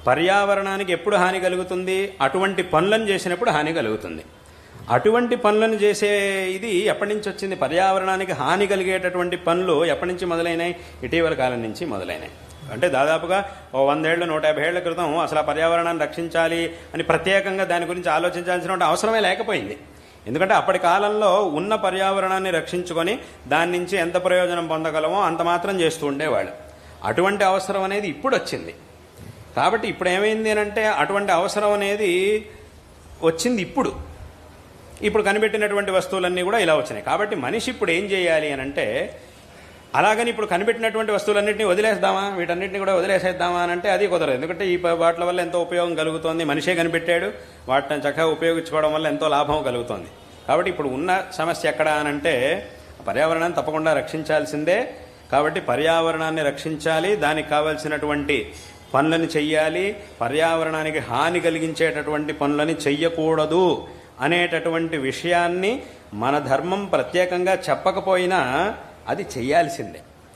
పర్యావరణానికి ఎప్పుడు హాని కలుగుతుంది? అటువంటి పనులను చేసినప్పుడు హాని కలుగుతుంది. అటువంటి పనులను చేసే ఇది ఎప్పటి నుంచి వచ్చింది? పర్యావరణానికి హాని కలిగేటటువంటి పనులు ఎప్పటి నుంచి మొదలైనాయి? ఇటీవల కాలం నుంచి మొదలైనాయి. అంటే దాదాపుగా 100 ఏళ్ళు 150 ఏళ్ల క్రితం అసలు ఆ పర్యావరణాన్ని రక్షించాలి అని ప్రత్యేకంగా దాని గురించి ఆలోచించాల్సిన అవసరమే లేకపోయింది. ఎందుకంటే అప్పటి కాలంలో ఉన్న పర్యావరణాన్ని రక్షించుకొని దాని నుంచి ఎంత ప్రయోజనం పొందగలమో అంత మాత్రం చేస్తూ ఉండేవాళ్ళు. అటువంటి అవసరం అనేది ఇప్పుడు వచ్చింది. కాబట్టి ఇప్పుడు ఏమైంది అంటే అటువంటి అవసరం అనేది వచ్చింది ఇప్పుడు కనిపెట్టినటువంటి వస్తువులన్నీ కూడా ఇలా వచ్చినాయి. కాబట్టి మనిషి ఇప్పుడు ఏం చేయాలి అని అంటే, అలాగని ఇప్పుడు కనిపెట్టినటువంటి వస్తువులన్నింటినీ వదిలేద్దామా, వీటన్నిటిని కూడా వదిలేసేద్దామా అని అంటే అది కుదరదు. ఎందుకంటే ఈ వాటి వల్ల ఎంతో ఉపయోగం కలుగుతోంది, మనిషే కనిపెట్టాడు, వాటిని చక్కగా ఉపయోగించుకోవడం వల్ల ఎంతో లాభం కలుగుతోంది. కాబట్టి ఇప్పుడు ఉన్న సమస్య ఎక్కడ అనంటే పర్యావరణాన్ని తప్పకుండా రక్షించాల్సిందే. కాబట్టి పర్యావరణాన్ని రక్షించాలి, దానికి కావలసినటువంటి పనులను చెయ్యాలి, పర్యావరణానికి హాని కలిగించేటటువంటి పనులని చెయ్యకూడదు అనేటటువంటి విషయాన్ని మన ధర్మం ప్రత్యేకంగా చెప్పకపోయినా అది చెయ్యాల్సిందే.